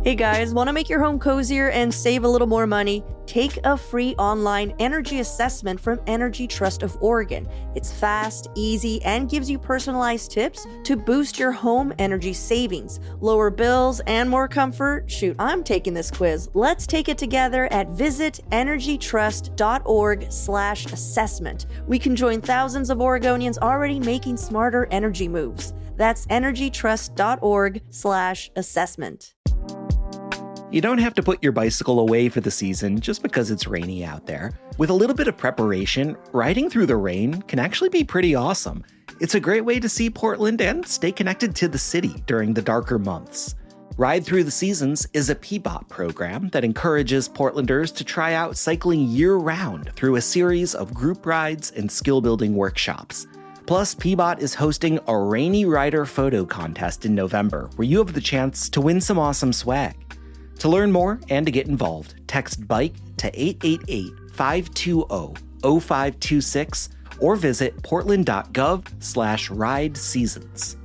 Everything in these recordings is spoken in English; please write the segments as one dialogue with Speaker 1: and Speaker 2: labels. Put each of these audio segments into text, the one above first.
Speaker 1: Hey guys, want to make your home cozier and save a little more money? Take a free online energy assessment from Energy Trust of Oregon. It's fast, easy, and gives you personalized tips to boost your home energy savings, lower bills, and more comfort. Shoot, I'm taking this quiz. Let's take it together at visitenergytrust.org/assessment. We can join thousands of Oregonians already making smarter energy moves. That's energytrust.org/assessment.
Speaker 2: You don't have to put your bicycle away for the season just because it's rainy out there. With a little bit of preparation, riding through the rain can actually be pretty awesome. It's a great way to see Portland and stay connected to the city during the darker months. Ride Through the Seasons is a PBOT program that encourages Portlanders to try out cycling year-round through a series of group rides and skill-building workshops. Plus, PBOT is hosting a Rainy Rider photo contest in November where you have the chance to win some awesome swag. To learn more and to get involved, text BIKE to 888-520-0526 or visit portland.gov/ride seasons.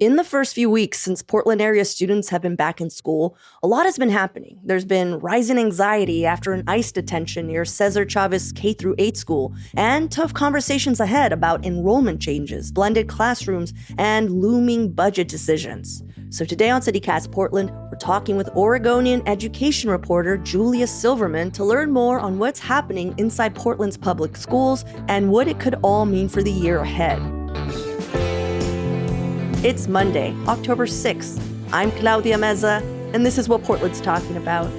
Speaker 1: In the first few weeks since Portland area students have been back in school, a lot has been happening. There's been rising anxiety after an ICE detention near Cesar Chavez K-8 school, and tough conversations ahead about enrollment changes, blended classrooms, and looming budget decisions. So today on CityCast Portland, we're talking with Oregonian education reporter Julia Silverman to learn more on what's happening inside Portland's public schools and what it could all mean for the year ahead. It's Monday, October 6th. I'm Claudia Meza, and this is what Portland's talking about.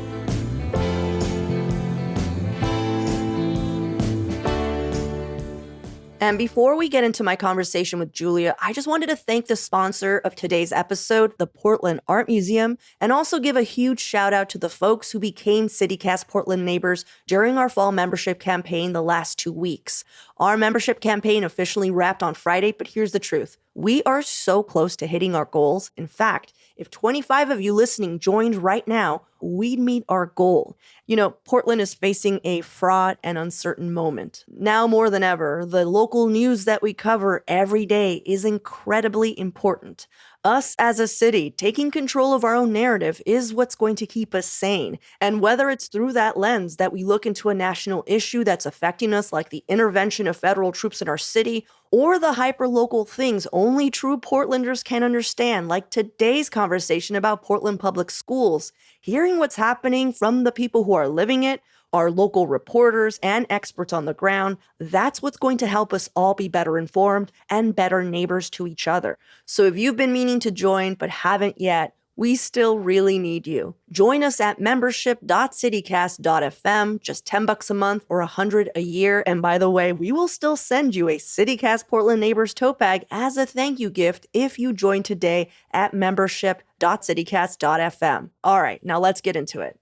Speaker 1: And before we get into my conversation with Julia, I just wanted to thank the sponsor of today's episode, the Portland Art Museum, and also give a huge shout out to the folks who became CityCast Portland neighbors during our fall membership campaign the last 2 weeks. Our membership campaign officially wrapped on Friday, but here's the truth. We are so close to hitting our goals. In fact, if 25 of you listening joined right now, we'd meet our goal. You know, Portland is facing a fraught and uncertain moment. Now more than ever, the local news that we cover every day is incredibly important. Us as a city, taking control of our own narrative is what's going to keep us sane. And whether it's through that lens that we look into a national issue that's affecting us, like the intervention of federal troops in our city, or the hyper-local things only true Portlanders can understand, like today's conversation about Portland Public Schools, hearing what's happening from the people who are living it, our local reporters and experts on the ground, that's what's going to help us all be better informed and better neighbors to each other. So if you've been meaning to join but haven't yet, we still really need you. Join us at membership.citycast.fm, just $10 a month or $100 a year. And by the way, we will still send you a CityCast Portland Neighbors tote bag as a thank you gift if you join today at membership.citycast.fm. All right, now let's get into it.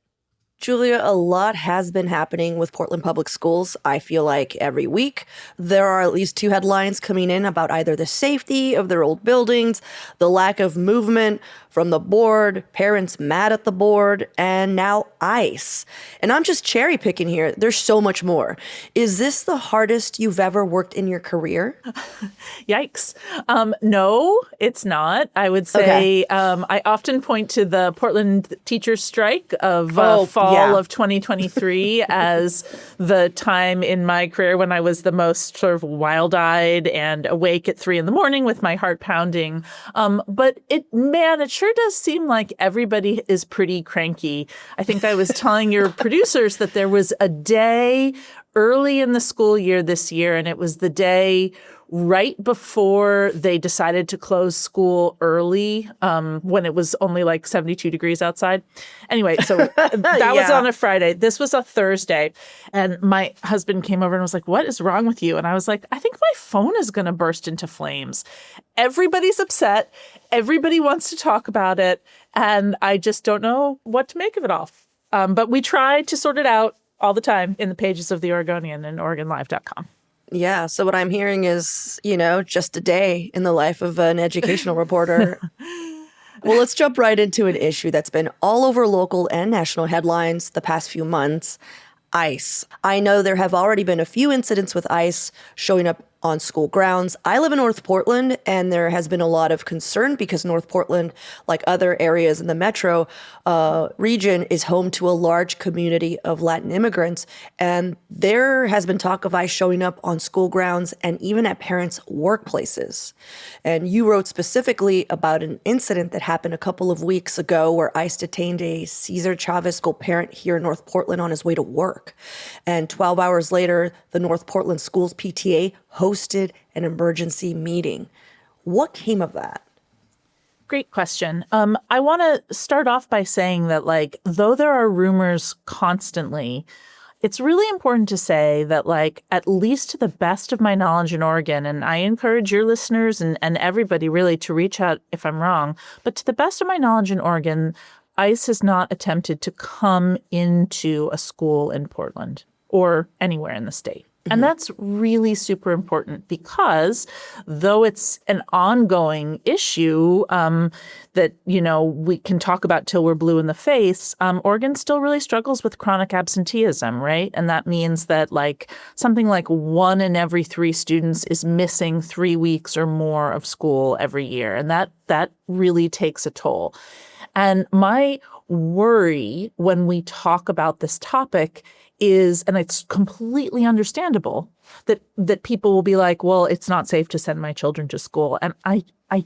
Speaker 1: Julia, a lot has been happening with Portland Public Schools. I feel like every week there are at least 2 headlines coming in about either the safety of their old buildings, the lack of movement from the board, parents mad at the board, and now ICE. And I'm just cherry picking here. There's so much more. Is this the hardest you've ever worked in your career?
Speaker 3: Yikes. No, it's not. I would say I often point to the Portland teachers strike of fall of 2023 as the time in my career when I was the most sort of wild-eyed and awake at 3 a.m. with my heart pounding. But it sure does seem like everybody is pretty cranky. I think I was telling your producers that there was a day early in the school year this year, and it was the day right before they decided to close school early, when it was only like 72 degrees outside. Anyway, so that was on a Friday. This was a Thursday. And my husband came over and was like, "What is wrong with you?" And I was like, "I think my phone is going to burst into flames." Everybody's upset. Everybody wants to talk about it. And I just don't know what to make of it all. But we try to sort it out all the time in the pages of The Oregonian and OregonLive.com.
Speaker 1: Yeah, so what I'm hearing is, just a day in the life of an educational reporter. Well, let's jump right into an issue that's been all over local and national headlines the past few months. ICE. I know there have already been a few incidents with ICE showing up on school grounds. I live in North Portland, and there has been a lot of concern because North Portland, like other areas in the metro region, is home to a large community of Latin immigrants. And there has been talk of ICE showing up on school grounds and even at parents' workplaces. And you wrote specifically about an incident that happened a couple of weeks ago where ICE detained a Cesar Chavez School parent here in North Portland on his way to work. And 12 hours later, the North Portland Schools PTA hosted an emergency meeting. What came of that?
Speaker 3: Great question. I want to start off by saying that, like, though there are rumors constantly, it's really important to say that, like, at least to the best of my knowledge in Oregon, and I encourage your listeners and everybody really to reach out if I'm wrong, but to the best of my knowledge in Oregon, ICE has not attempted to come into a school in Portland or anywhere in the state. And that's really super important because though it's an ongoing issue that, you know, we can talk about till we're blue in the face, Oregon still really struggles with chronic absenteeism, right? And that means that like something like 1 in every 3 students is missing 3 weeks or more of school every year. And that really takes a toll. And my worry when we talk about this topic is, and it's completely understandable, that people will be like, well, it's not safe to send my children to school. And I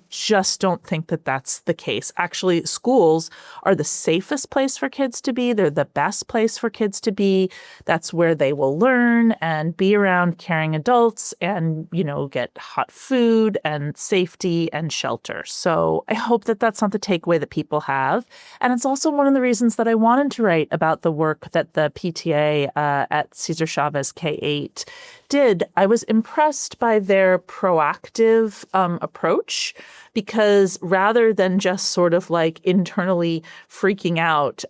Speaker 3: just don't think that that's the case. Actually, schools are the safest place for kids to be. They're the best place for kids to be. That's where they will learn and be around caring adults and, you know, get hot food and safety and shelter. So I hope that that's not the takeaway that people have. And it's also one of the reasons that I wanted to write about the work that the PTA at Cesar Chavez K-8 did. I was impressed by their proactive approach because rather than just sort of like internally freaking out,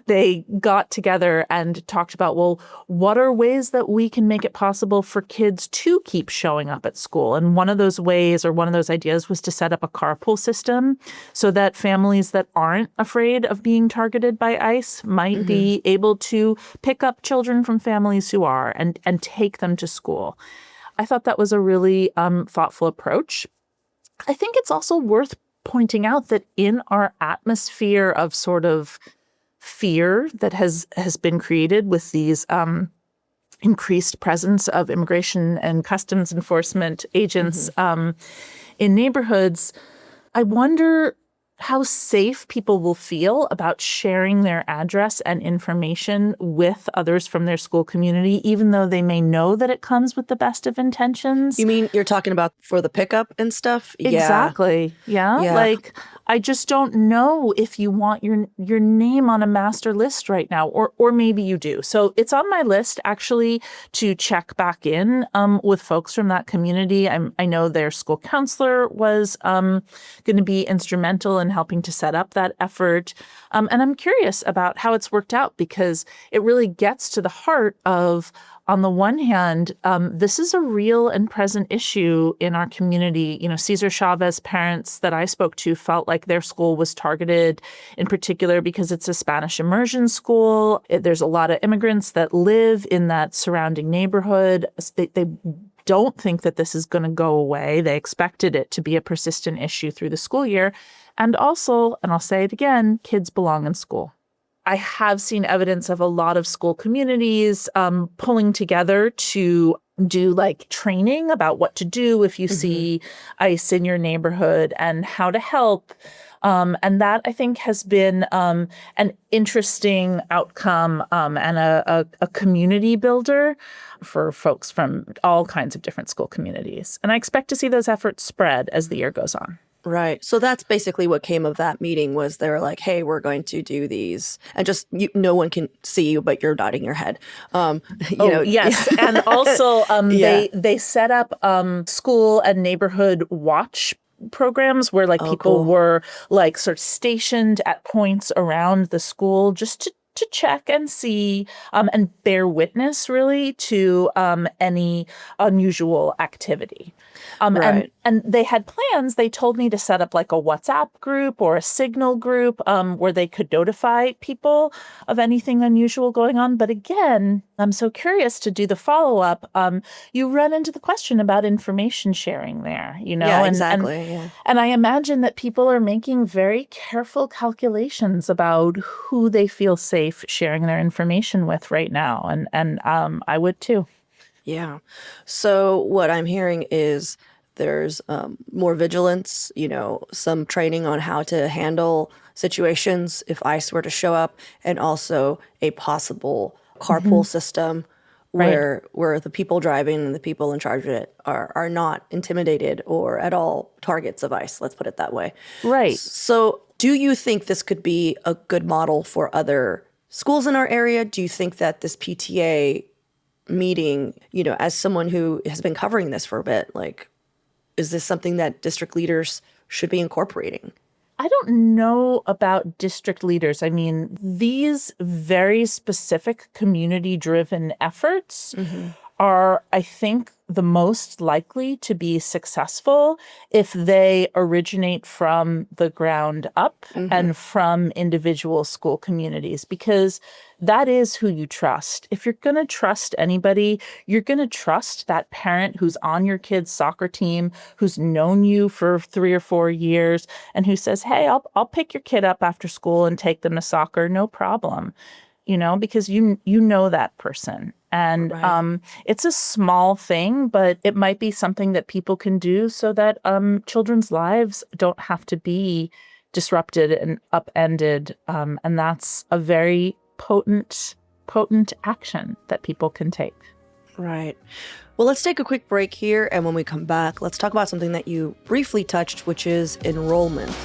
Speaker 3: they got together and talked about, well, what are ways that we can make it possible for kids to keep showing up at school? And one of those ways or one of those ideas was to set up a carpool system so that families that aren't afraid of being targeted by ICE might be able to pick up children from families who are and take them to school. I thought that was a really thoughtful approach. I think it's also worth pointing out that in our atmosphere of sort of fear that has been created with these increased presence of immigration and customs enforcement agents in neighborhoods, I wonder how safe people will feel about sharing their address and information with others from their school community, even though they may know that it comes with the best of intentions.
Speaker 1: You mean you're talking about for the pickup and stuff?
Speaker 3: Exactly. Yeah. Like, I just don't know if you want your name on a master list right now, or maybe you do. So it's on my list actually to check back in with folks from that community. I know their school counselor was going to be instrumental in helping to set up that effort. And I'm curious about how it's worked out because it really gets to the heart of, on the one hand, this is a real and present issue in our community. You know, Cesar Chavez parents that I spoke to felt like their school was targeted in particular because it's a Spanish immersion school. There's a lot of immigrants that live in that surrounding neighborhood. They don't think that this is going to go away. They expected it to be a persistent issue through the school year. And also, and I'll say it again, kids belong in school. I have seen evidence of a lot of school communities pulling together to do like training about what to do if you see ICE in your neighborhood and how to help. And that, I think, has been an interesting outcome and a community builder for folks from all kinds of different school communities. And I expect to see those efforts spread as the year goes on.
Speaker 1: Right. So that's basically what came of that meeting was they were like, hey, we're going to do these. And just no one can see you, but you're nodding your head.
Speaker 3: Yes. And also they set up school and neighborhood watch programs where like people were like sort of stationed at points around the school just to check and see and bear witness really to any unusual activity.
Speaker 1: Right.
Speaker 3: And they had plans. They told me to set up like a WhatsApp group or a Signal group where they could notify people of anything unusual going on. But again, I'm so curious to do the follow-up. You run into the question about information sharing there,
Speaker 1: Yeah, exactly.
Speaker 3: And I imagine that people are making very careful calculations about who they feel safe sharing their information with right now. And I would too.
Speaker 1: Yeah. So what I'm hearing is there's more vigilance, some training on how to handle situations if ICE were to show up, and also a possible carpool system
Speaker 3: Right.
Speaker 1: where the people driving and the people in charge of it are not intimidated or at all targets of ICE. Let's put it that way.
Speaker 3: Right.
Speaker 1: So do you think this could be a good model for other schools in our area? Do you think that this PTA meeting, as someone who has been covering this for a bit, like, is this something that district leaders should be incorporating?
Speaker 3: I don't know about district leaders. I mean, these very specific community-driven efforts are, I think, the most likely to be successful if they originate from the ground up and from individual school communities, because that is who you trust. If you're going to trust anybody, you're going to trust that parent who's on your kid's soccer team, who's known you for 3 or 4 years, and who says, hey, I'll pick your kid up after school and take them to soccer, no problem. Because you know that person. And
Speaker 1: Right.
Speaker 3: it's a small thing, but it might be something that people can do so that children's lives don't have to be disrupted and upended. And that's a very potent action that people can take.
Speaker 1: Right. Well, let's take a quick break here. And when we come back, let's talk about something that you briefly touched, which is enrollment.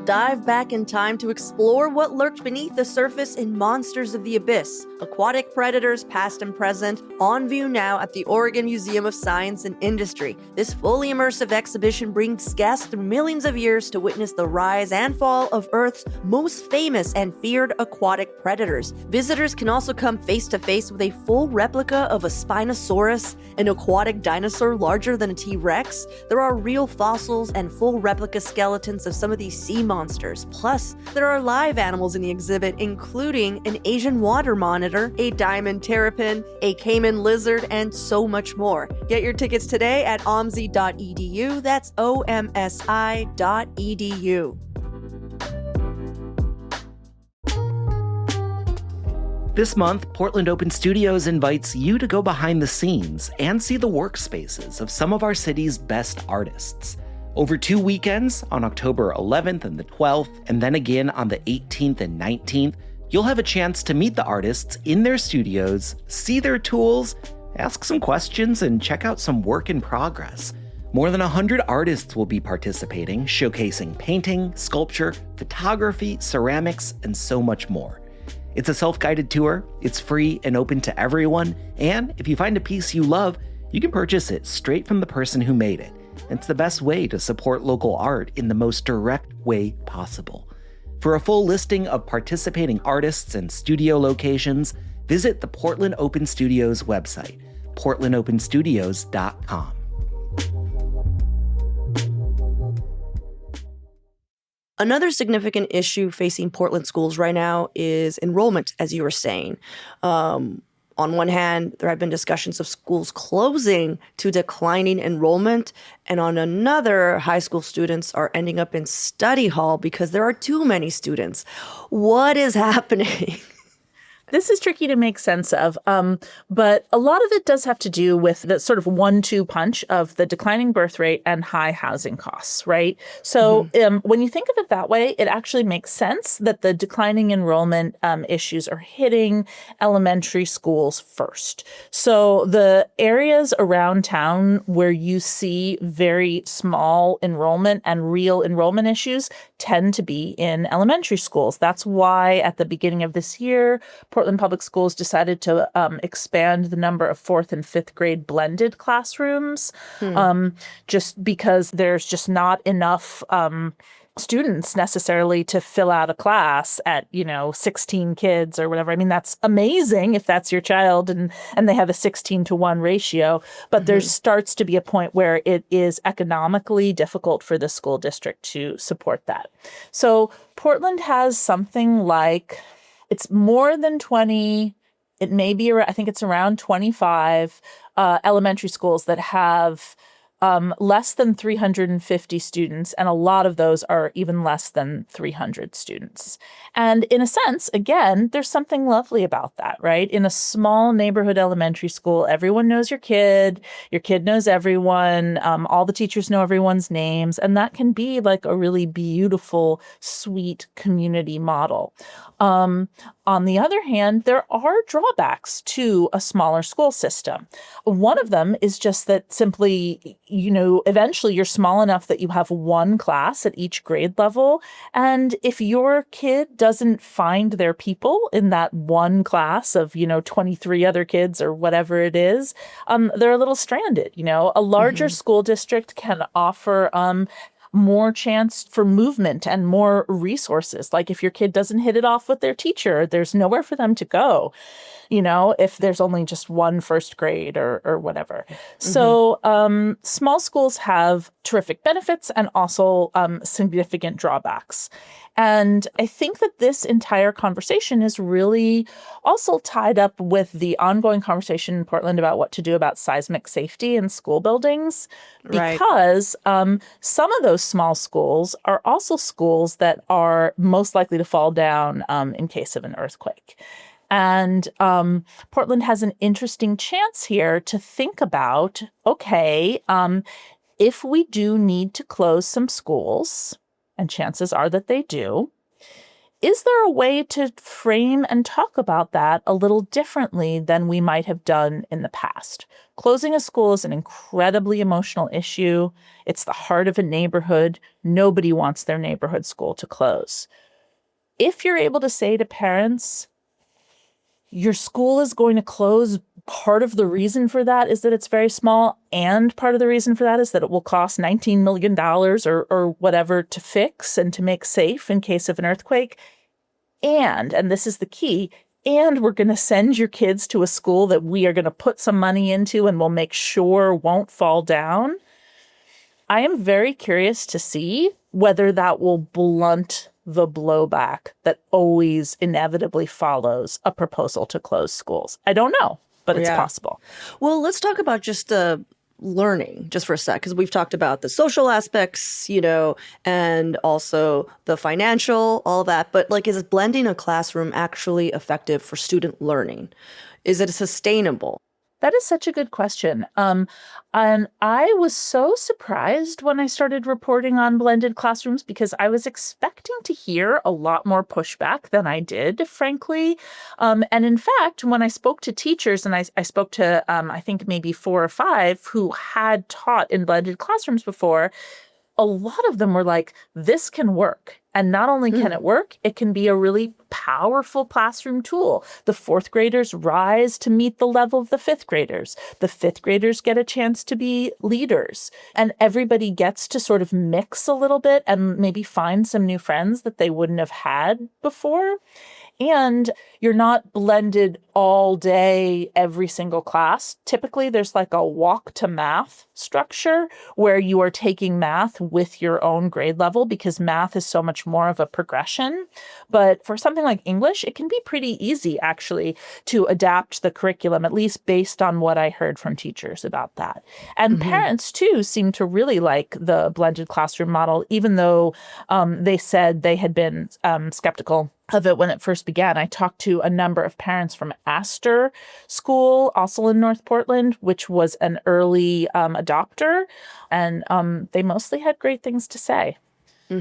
Speaker 1: Dive back in time to explore what lurked beneath the surface in Monsters of the Abyss, aquatic predators past and present, on view now at the Oregon Museum of Science and Industry. This fully immersive exhibition brings guests through millions of years to witness the rise and fall of Earth's most famous and feared aquatic predators. Visitors can also come face to face with a full replica of a Spinosaurus, an aquatic dinosaur larger than a T-Rex. There are real fossils and full replica skeletons of some of these sea monsters. Plus, there are live animals in the exhibit, including an Asian water monitor, a diamond terrapin, a caiman lizard, and so much more. Get your tickets today at omsi.edu. That's omsi.edu.
Speaker 2: This month, Portland Open Studios invites you to go behind the scenes and see the workspaces of some of our city's best artists. Over 2 weekends, on October 11th and the 12th, and then again on the 18th and 19th, you'll have a chance to meet the artists in their studios, see their tools, ask some questions, and check out some work in progress. More than 100 artists will be participating, showcasing painting, sculpture, photography, ceramics, and so much more. It's a self-guided tour, it's free and open to everyone, and if you find a piece you love, you can purchase it straight from the person who made it. It's the best way to support local art in the most direct way possible. For a full listing of participating artists and studio locations, visit the Portland Open Studios website, portlandopenstudios.com.
Speaker 1: Another significant issue facing Portland schools right now is enrollment, as you were saying. On one hand, there have been discussions of schools closing to declining enrollment, and on another, high school students are ending up in study hall because there are too many students. What is happening?
Speaker 3: This is tricky to make sense of, but a lot of it does have to do with the sort of 1-2 punch of the declining birth rate and high housing costs, right? So when you think of it that way, it actually makes sense that the declining enrollment issues are hitting elementary schools first. So the areas around town where you see very small enrollment and real enrollment issues tend to be in elementary schools. That's why at the beginning of this year, Portland Public Schools decided to expand the number of 4th and 5th grade blended classrooms, just because there's just not enough students necessarily to fill out a class at, 16 kids or whatever. I mean, that's amazing if that's your child and they have a 16-to-1 ratio. But there starts to be a point where it is economically difficult for the school district to support that. So Portland has something like, it's more than 20, it may be, I think it's around 25 elementary schools that have less than 350 students, and a lot of those are even less than 300 students. And in a sense, again, there's something lovely about that, right? In a small neighborhood elementary school, everyone knows your kid knows everyone, all the teachers know everyone's names, and that can be like a really beautiful, sweet community model. On the other hand, there are drawbacks to a smaller school system. One of them is just that simply, eventually you're small enough that you have one class at each grade level. And if your kid doesn't find their people in that one class of, 23 other kids or whatever it is, they're a little stranded. A larger school district can offer more chance for movement and more resources. Like if your kid doesn't hit it off with their teacher, there's nowhere for them to go, if there's only just one first grade or whatever. So small schools have terrific benefits and also significant drawbacks. And I think that this entire conversation is really also tied up with the ongoing conversation in Portland about what to do about seismic safety in school buildings, because some of those small schools are also schools that are most likely to fall down in case of an earthquake. And Portland has an interesting chance here to think about, okay, if we do need to close some schools, and chances are that they do, is there a way to frame and talk about that a little differently than we might have done in the past? Closing a school is an incredibly emotional issue. It's the heart of a neighborhood. Nobody wants their neighborhood school to close. If you're able to say to parents, your school is going to close, part of the reason for that is that it's very small, and part of the reason for that is that it will cost $19 million or whatever to fix and to make safe in case of an earthquake. And this is the key, and we're going to send your kids to a school that we are going to put some money into and we'll make sure won't fall down. I am very curious to see whether that will blunt the blowback that always inevitably follows a proposal to close schools. I don't know, but it's possible.
Speaker 1: Well, let's talk about just learning just for a sec, because we've talked about the social aspects, and also the financial, all that. But is blending a classroom actually effective for student learning? Is it sustainable?
Speaker 3: That is such a good question. And I was so surprised when I started reporting on blended classrooms because I was expecting to hear a lot more pushback than I did, frankly. And in fact, when I spoke to teachers, and I spoke to, I think maybe 4 or 5 who had taught in blended classrooms before, a lot of them were like, this can work. And not only can it work, it can be a really powerful classroom tool. The 4th graders rise to meet the level of the 5th graders. The 5th graders get a chance to be leaders. And everybody gets to sort of mix a little bit and maybe find some new friends that they wouldn't have had before. And you're not blended all day, every single class. Typically, there's like a walk to math structure where you are taking math with your own grade level because math is so much more of a progression. But for something like English, it can be pretty easy, actually, to adapt the curriculum, at least based on what I heard from teachers about that. And parents, too, seem to really like the blended classroom model, even though they said they had been skeptical of it when it first began. I talked to a number of parents from Astor School, also in North Portland, which was an early adopter, and they mostly had great things to say.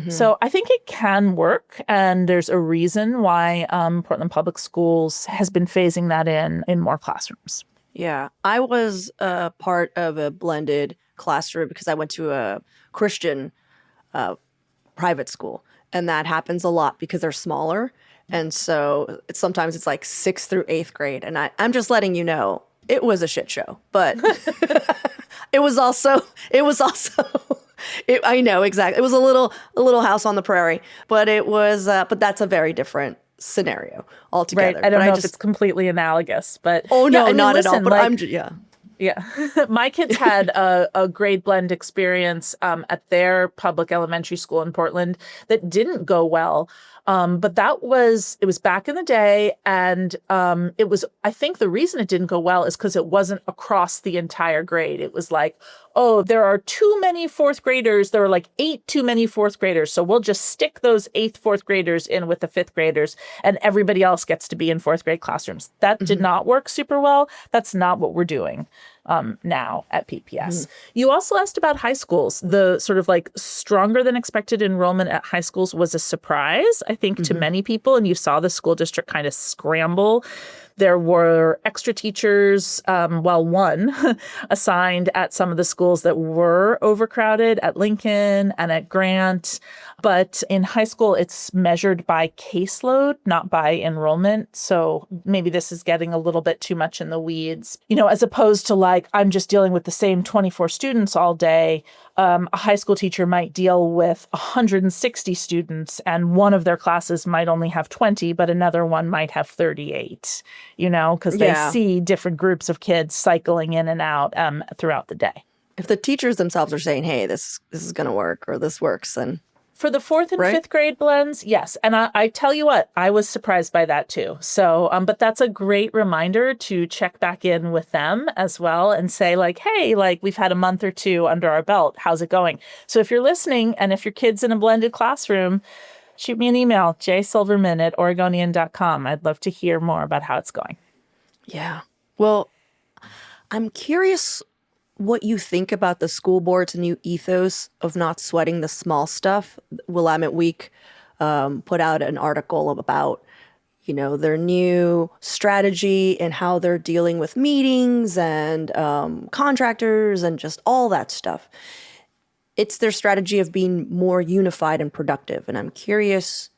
Speaker 3: So I think it can work, and there's a reason why Portland Public Schools has been phasing that in more classrooms.
Speaker 1: Yeah, I was a part of a blended classroom because I went to a Christian private school. And that happens a lot because they're smaller. And so sometimes it's like 6th through 8th grade. And I'm just letting you know, it was a shit show. But it was also I know, exactly. It was a little house on the prairie, but but that's a very different scenario altogether.
Speaker 3: Right. I don't
Speaker 1: but
Speaker 3: know if it's completely analogous, but
Speaker 1: oh no,
Speaker 3: yeah, I mean,
Speaker 1: not at all.
Speaker 3: listen,
Speaker 1: But
Speaker 3: like,
Speaker 1: yeah.
Speaker 3: yeah. My kids had a grade blend experience at their public elementary school in Portland that didn't go well. But it was back in the day. And I think the reason it didn't go well is because it wasn't across the entire grade. It was like, oh, there are too many fourth graders. There were like 8 too many fourth graders. So we'll just stick those 8th, 4th graders in with the 5th graders and everybody else gets to be in 4th grade classrooms. That did not work super well. That's not what we're doing now at PPS. You also asked about high schools. The sort of like stronger than expected enrollment at high schools was a surprise, I think, to many people. And you saw the school district kind of scramble. There were extra teachers, one assigned at some of the schools that were overcrowded at Lincoln and at Grant. But in high school, it's measured by caseload, not by enrollment. So maybe this is getting a little bit too much in the weeds, as opposed to like, I'm just dealing with the same 24 students all day. A high school teacher might deal with 160 students and one of their classes might only have 20, but another one might have 38, because they see different groups of kids cycling in and out throughout the day.
Speaker 1: If the teachers themselves are saying, hey, this is going to work or this works, then...
Speaker 3: For the 4th and 5th grade blends, yes. And I tell you what, I was surprised by that too. So, but that's a great reminder to check back in with them as well and say like, hey, like we've had a month or 2 under our belt. How's it going? So if you're listening and if your kid's in a blended classroom, shoot me an email, jsilverman@oregonian.com. I'd love to hear more about how it's going.
Speaker 1: Yeah. Well, I'm curious what you think about the school board's new ethos of not sweating the small stuff. Willamette Week put out an article about, their new strategy and how they're dealing with meetings and contractors and just all that stuff. It's their strategy of being more unified and productive. And I'm curious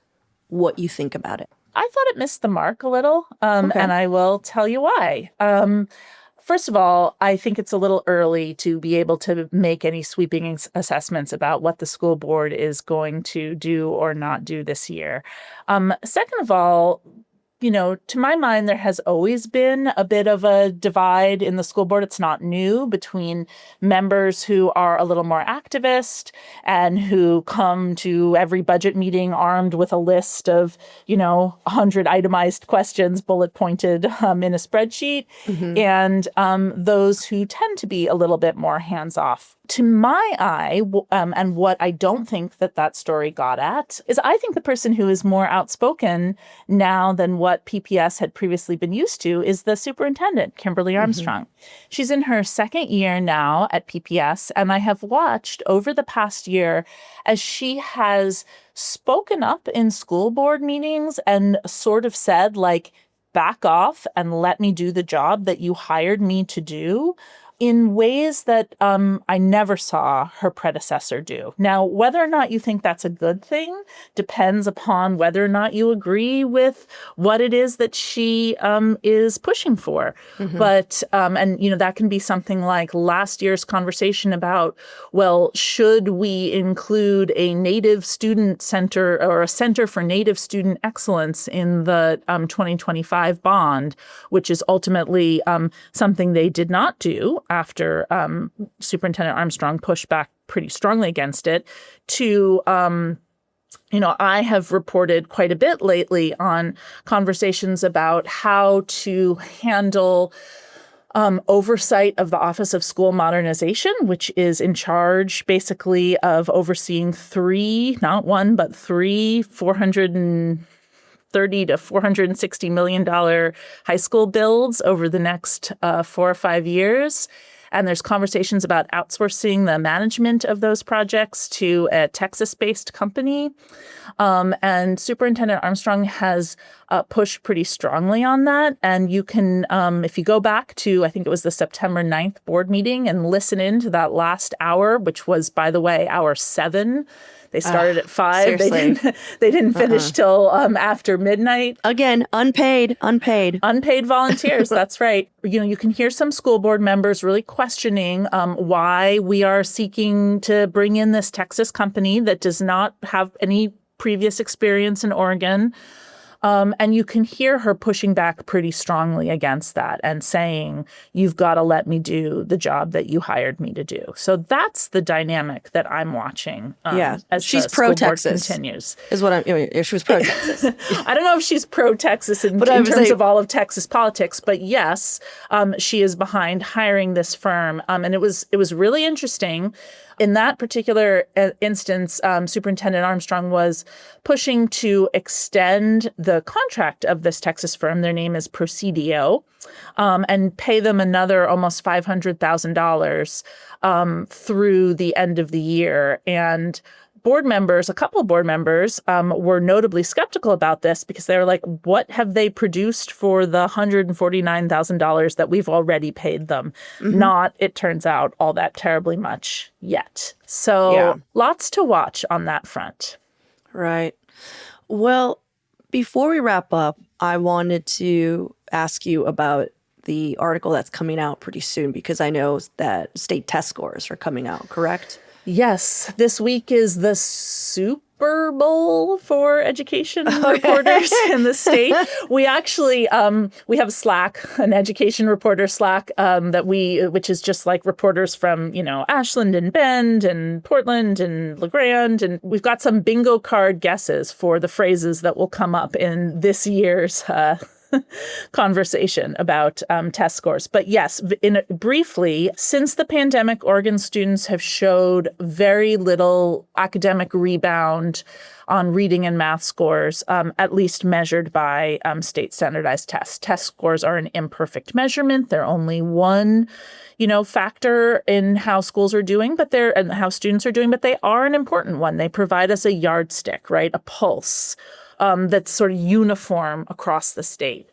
Speaker 1: what you think about it.
Speaker 3: I thought it missed the mark a little, and I will tell you why. First of all, I think it's a little early to be able to make any sweeping assessments about what the school board is going to do or not do this year. Second of all, to my mind, there has always been a bit of a divide in the school board. It's not new between members who are a little more activist and who come to every budget meeting armed with a list of, 100 itemized questions, bullet pointed in a spreadsheet, and those who tend to be a little bit more hands off. To my eye, and what I don't think that story got at, is I think the person who is more outspoken now than what PPS had previously been used to is the superintendent, Kimberly Armstrong. She's in her 2nd year now at PPS, and I have watched over the past year as she has spoken up in school board meetings and sort of said, like, back off and let me do the job that you hired me to do, in ways that I never saw her predecessor do. Now, whether or not you think that's a good thing depends upon whether or not you agree with what it is that she is pushing for. But, that can be something like last year's conversation about, well, should we include a Native Student Center or a Center for Native Student Excellence in the 2025 bond, which is ultimately something they did not do after Superintendent Armstrong pushed back pretty strongly against it, to, I have reported quite a bit lately on conversations about how to handle oversight of the Office of School Modernization, which is in charge basically of overseeing 3, not 1, but 3 $430 to $460 million high school builds over the next 4 or 5 years. And there's conversations about outsourcing the management of those projects to a Texas-based company. And Superintendent Armstrong has pushed pretty strongly on that. And you can, if you go back to, I think it was the September 9th board meeting and listen into that last hour, which was, by the way, hour 7, They started at 5.
Speaker 1: Seriously.
Speaker 3: They didn't finish till after midnight.
Speaker 1: Again, unpaid.
Speaker 3: Unpaid volunteers. That's right. You can hear some school board members really questioning why we are seeking to bring in this Texas company that does not have any previous experience in Oregon. And you can hear her pushing back pretty strongly against that and saying, you've got to let me do the job that you hired me to do. So that's the dynamic that I'm watching. As
Speaker 1: she's pro-Texas.
Speaker 3: Continues.
Speaker 1: Is what she was pro-Texas.
Speaker 3: I don't know if she's pro-Texas in terms of all of Texas politics, but yes, she is behind hiring this firm. And it was really interesting. In that particular instance, Superintendent Armstrong was pushing to extend the contract of this Texas firm. Their name is Prosidio, and pay them another almost $500,000 through the end of the year. And a couple of board members were notably skeptical about this because they were like, what have they produced for the $149,000 that we've already paid them? Not, it turns out, all that terribly much yet. So lots to watch on that front.
Speaker 1: Right. Well, before we wrap up, I wanted to ask you about the article that's coming out pretty soon because I know that state test scores are coming out, correct?
Speaker 3: Yes, this week is the Super Bowl for education reporters in the state. We actually we have Slack, an education reporter Slack which is just like reporters from Ashland and Bend and Portland and LeGrand, and we've got some bingo card guesses for the phrases that will come up in this year's conversation about test scores. But yes, briefly, since the pandemic, Oregon students have showed very little academic rebound on reading and math scores, at least measured by state standardized tests. Test scores are an imperfect measurement. They're only one factor in how schools are doing, and how students are doing, but they are an important one. They provide us a yardstick, right? A pulse. That's sort of uniform across the state.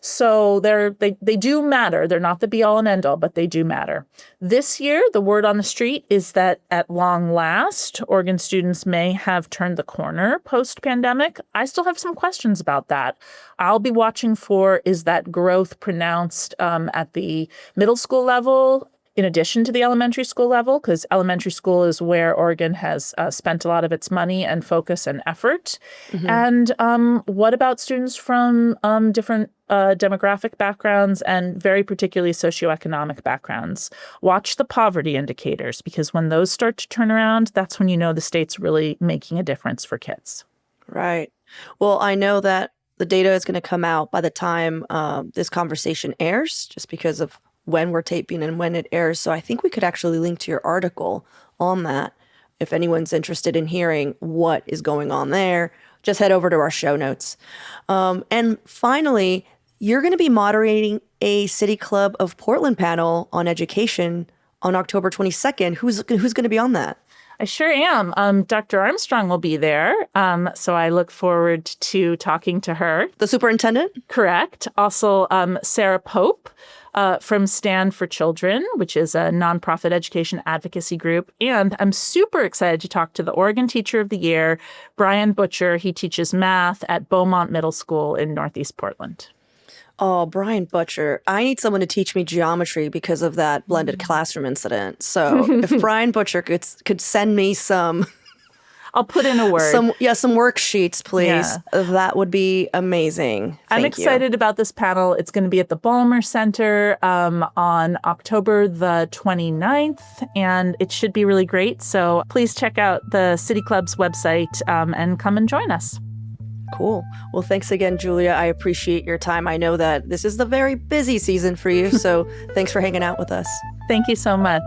Speaker 3: So they do matter. They're not the be-all and end-all, but they do matter. This year, the word on the street is that at long last, Oregon students may have turned the corner post-pandemic. I still have some questions about that. I'll be watching for, is that growth pronounced at the middle school level, in addition to the elementary school level, because elementary school is where Oregon has spent a lot of its money and focus and effort. And what about students from different demographic backgrounds and very particularly socioeconomic backgrounds? Watch the poverty indicators, because when those start to turn around, that's when the state's really making a difference for kids.
Speaker 1: Right. Well, I know that the data is going to come out by the time this conversation airs, just because of when we're taping and when it airs. So I think we could actually link to your article on that. If anyone's interested in hearing what is going on there, just head over to our show notes. And finally, you're going to be moderating a City Club of Portland panel on education on October 22nd. Who's going to be on that?
Speaker 3: I sure am. Dr. Armstrong will be there. So I look forward to talking to her.
Speaker 1: The superintendent?
Speaker 3: Correct. Also, Sarah Pope from Stand for Children, which is a nonprofit education advocacy group. And I'm super excited to talk to the Oregon Teacher of the Year, Brian Butcher. He teaches math at Beaumont Middle School in Northeast Portland.
Speaker 1: Oh, Brian Butcher. I need someone to teach me geometry because of that blended classroom incident. So if Brian Butcher could send me some...
Speaker 3: I'll put in a word.
Speaker 1: Some worksheets, please. Yeah. That would be amazing.
Speaker 3: I'm excited about this panel. It's going to be at the Ballmer Center on October the 29th, and it should be really great. So please check out the City Club's website and come and join us.
Speaker 1: Cool. Well, thanks again, Julia. I appreciate your time. I know that this is the very busy season for you, so thanks for hanging out with us.
Speaker 3: Thank you so much.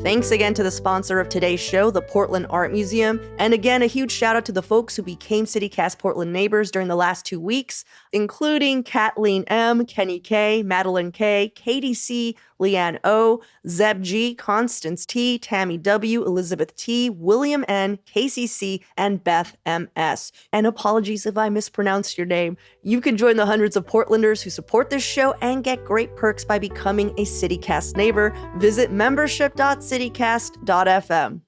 Speaker 1: Thanks again to the sponsor of today's show, the Portland Art Museum. And again, a huge shout out to the folks who became CityCast Portland neighbors during the last 2 weeks, including Kathleen M., Kenny K., Madeline K., Katie C., Leanne O., Zeb G., Constance T., Tammy W., Elizabeth T., William N., Casey C., and Beth M.S. And apologies if I mispronounced your name. You can join the hundreds of Portlanders who support this show and get great perks by becoming a CityCast neighbor. Visit membership.citycast.fm.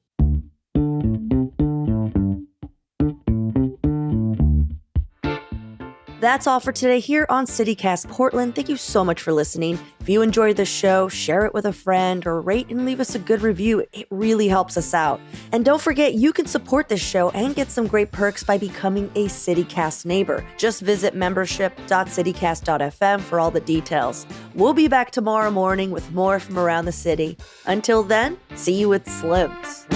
Speaker 1: That's all for today here on CityCast Portland. Thank you so much for listening. If you enjoyed the show, share it with a friend or rate and leave us a good review. It really helps us out. And don't forget, you can support this show and get some great perks by becoming a CityCast neighbor. Just visit membership.citycast.fm for all the details. We'll be back tomorrow morning with more from around the city. Until then, see you at Slim's.